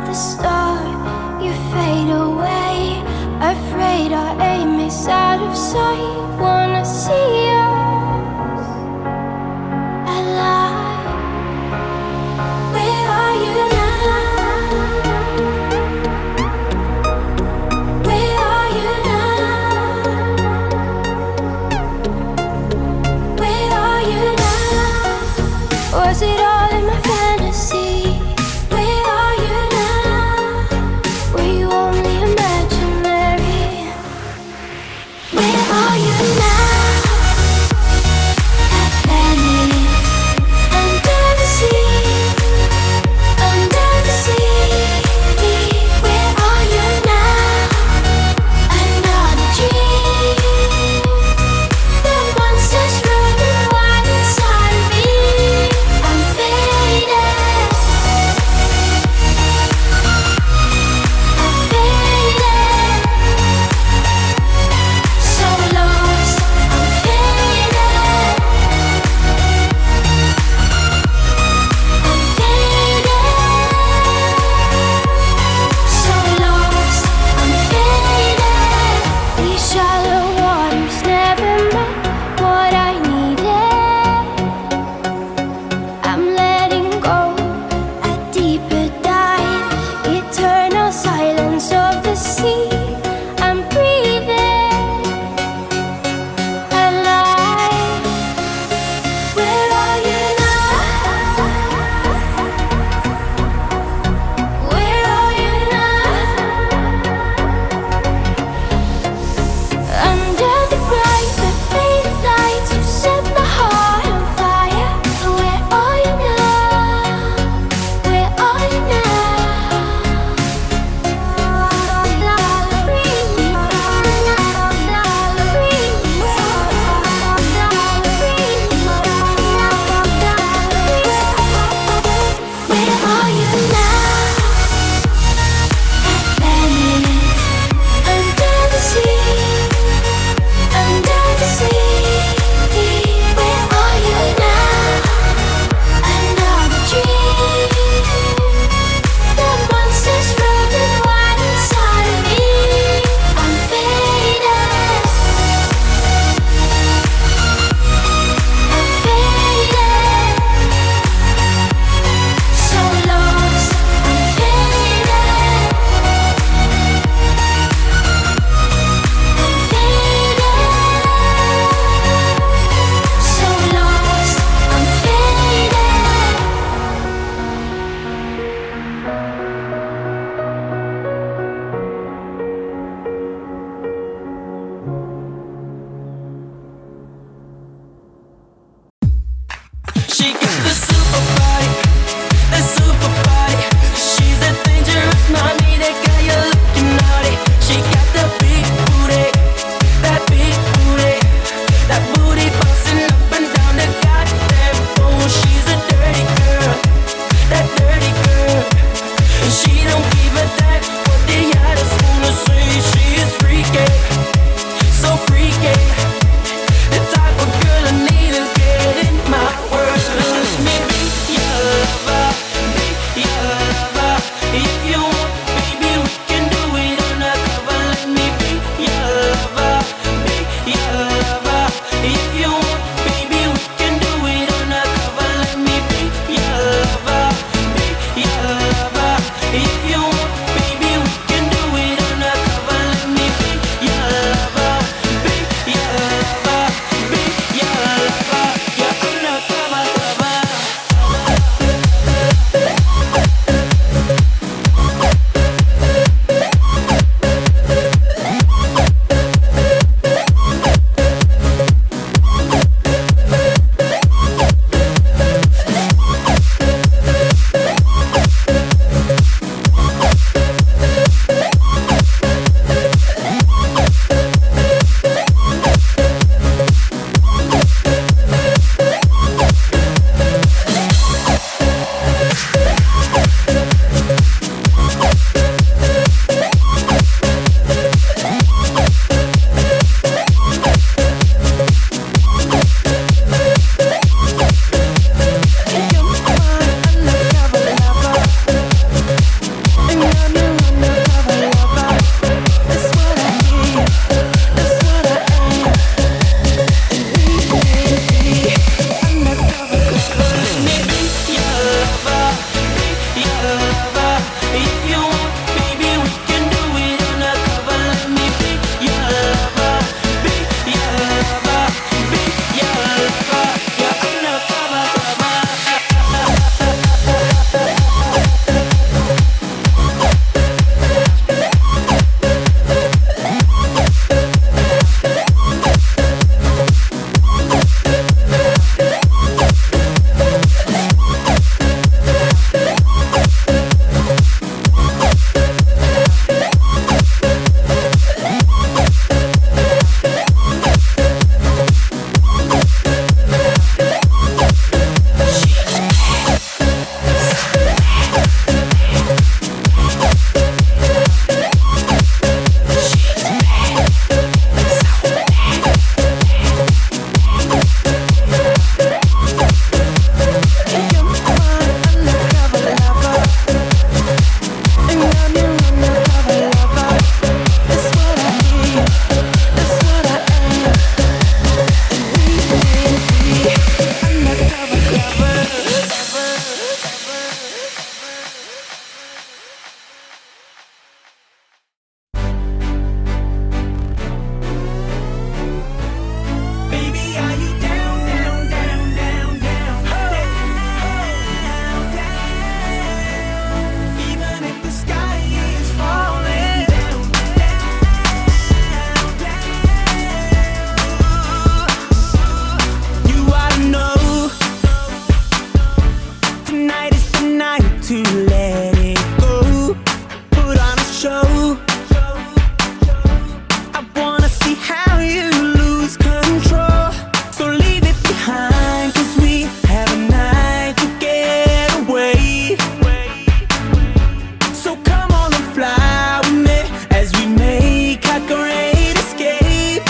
the start, you fade away. Afraid our aim is out of sight. Wanna see us alive. Where are you now? Where are you now? Where are you now? Was it all in my fantasy? Where are you now? Were you only imaginary? Where are you now? Atlantis, under the sea, under the sea. Where are you now? Another dream. The monsters running wild inside of me. I'm faded. to let it go. Put on a show. I wanna see how you lose control. So leave it behind, 'cause we have a night to get away. So come on and fly with me as we make our great escape.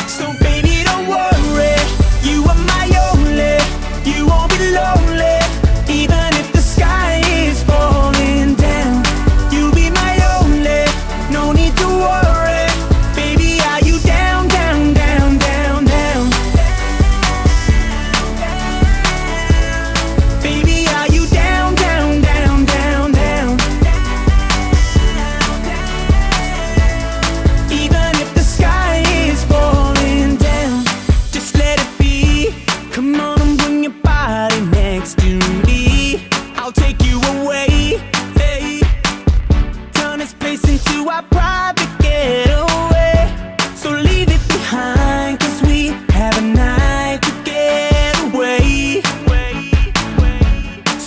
So baby, don't worry, you are my only. You won't be lonely, even if the sky is falling down. You'll be my only, no need to worry. Baby, are you down, down, down, down, down? Baby, are you down, down, down, down, down? Even if the sky is falling down, just let it be. Come on and bring your body next to me. I'll take you away, hey. Turn this place into our private getaway. So leave it behind, 'cause we have a night to get away.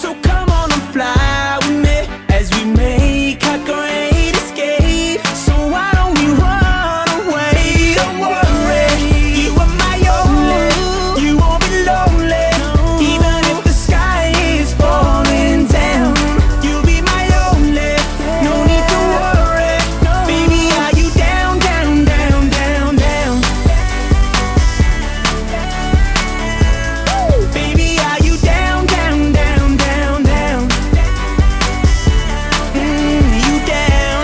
So come on and fly with me as we make our great escape. So why don't we run away? Don't worry, you are my only. You won't be lonely, even if the sky is falling down. You'll be my only, no need to worry. Baby, are you down, down, down, down, down? Baby, are you down, down, down, down, down? You down,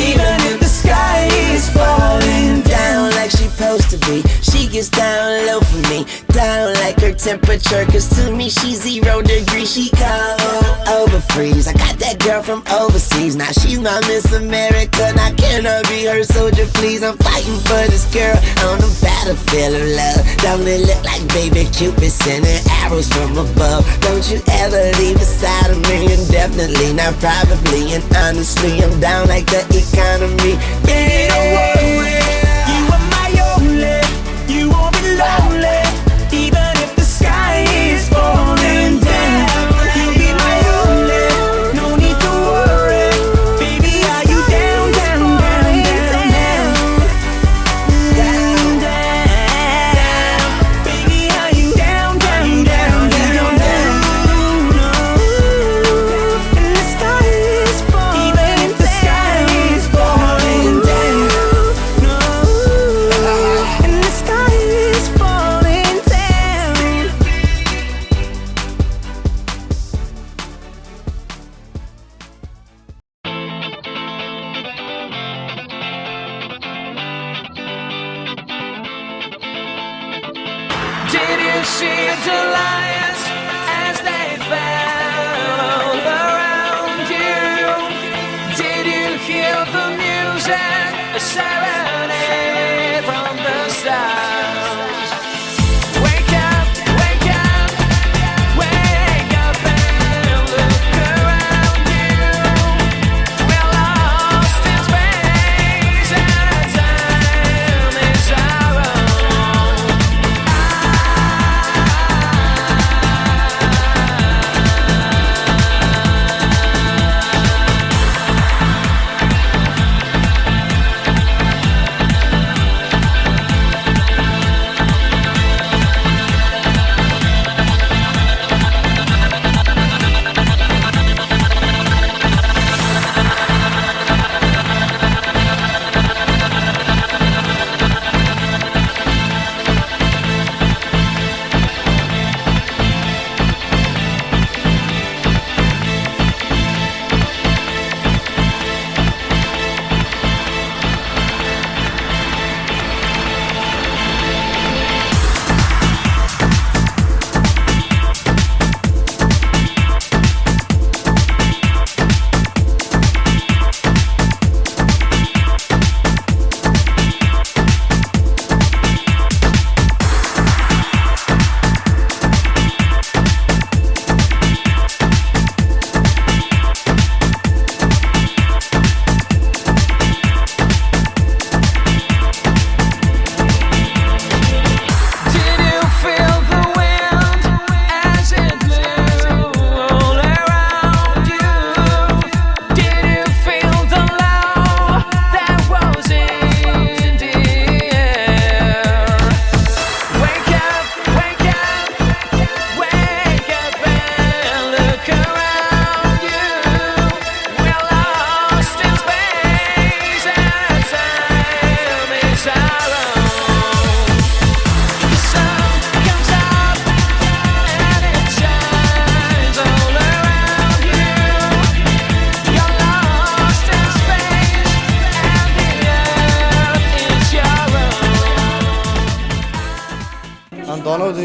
even if the sky is falling down like she supposed to be. She gets down low for me, down like her temperature, 'cause to me she's 0 degrees. She cold over freeze. I got that girl from overseas, now she's my Miss America. Now can I be her soldier, please? I'm fighting for this girl on the battlefield of love. Don't it look like baby Cupid sending arrows from above? Don't you ever leave beside of me, and definitely not probably. And honestly, I'm down like the economy. Baby, don't worry, you are my only. You won't be lonely, even if the sky is falling down. You'll be my only, no need to worry. Baby, are you down, down, down, down, down? Down, down. Baby, are you down, down, down, down, down? And the sky is falling, even if the sky is falling down. No, and the sky is falling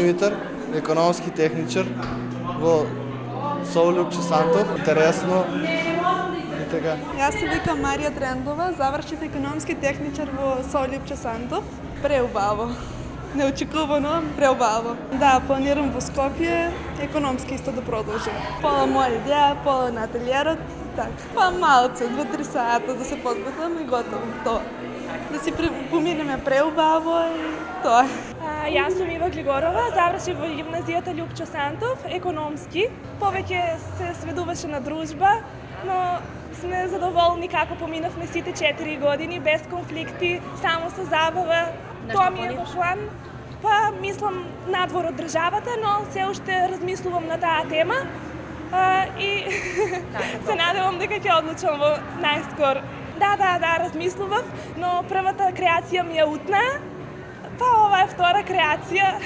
Димитар, економски техничар во СОУ Лјупче Сантов. Интересно и така. Јас се викам Марија Трендова, завршив економски техничар во СОУ Лјупче Сантов. Преубаво. Неочекувано, преубаво. Да, планирам во Скопје економски исто да продолжим. Пола моја идеја, пола на ателиерот, така. Па малце, 2-3 сата да се подготвам и готово, тоа. Да си поминеме преубаво и тоа. Јас сум Ива Глигорова, завршив во гимназијата Лјупче Сантов, економски. Повеќе се сведуваше на дружба, но сме задоволни како поминавме сите 4 години, без конфликти, само со забава. Тоа ми е во план. Па, мислам надвор од државата, но се уште размислувам на таа тема. И се надевам дека ќе одлучам во најскор. Да, размислував, но првата креација ми е утна, па ова е втора креација.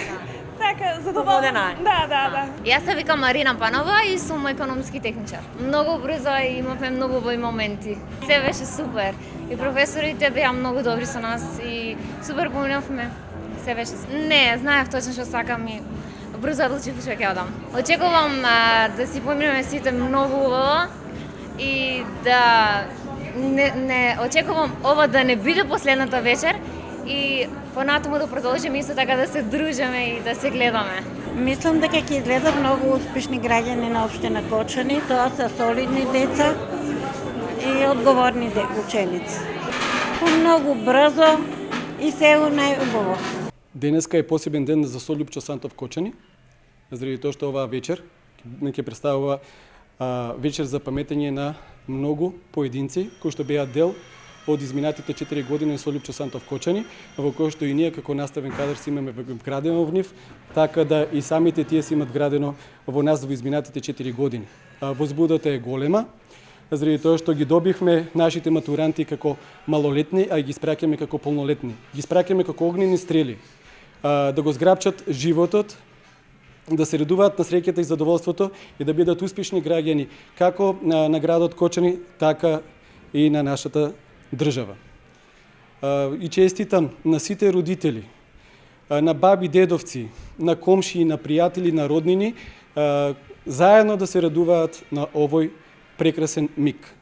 Така, задоволна. Да. Јас се викам Марина Панова и сум економски техничар. Многу брзо и имавме многу убави моменти. Се беше супер. И професорите беа многу добри со нас и супер поминавме. Се беше. Не, знаев точно што сакам и брзо одлучив што ќе одам. Очекувам да си поминеме сите многу убаво и да не очекувам ова да не биде последната вечер и понатаму да продолжиме исто така да се дружиме и да се гледаме. Мислам дека ќе изгледат многу успешни граѓани на општина Кочани. Тоа се солидни деца и одговорни ученици. Многу брзо и се најубаво. Денеска е посебен ден за СОУ Лјупче Сантов Кочани, заради тоа што оваа вечер ќе представува вечер за паметење на многу поединци кои што беа дел од изминатите 4 години со Лјупче Сантов Кочани, во кој што и ние како наставен кадар си имаме вградено во нив, така да и самите тие си имат градено во нас во изминатите 4 години. Возбудата е голема, заради тоа што ги добивме нашите матуранти како малолетни, а ги испраќаме како полнолетни. Ги испраќаме како огнени стрели, да го зграбчат животот, да се радуваат на среќата и задоволството и да бидат успешни граѓани како на градот Кочани, така и на нашата држава. И честитам на сите родители, на баби, дедовци, на комши, на пријатели, на роднини, заедно да се радуваат на овој прекрасен миг.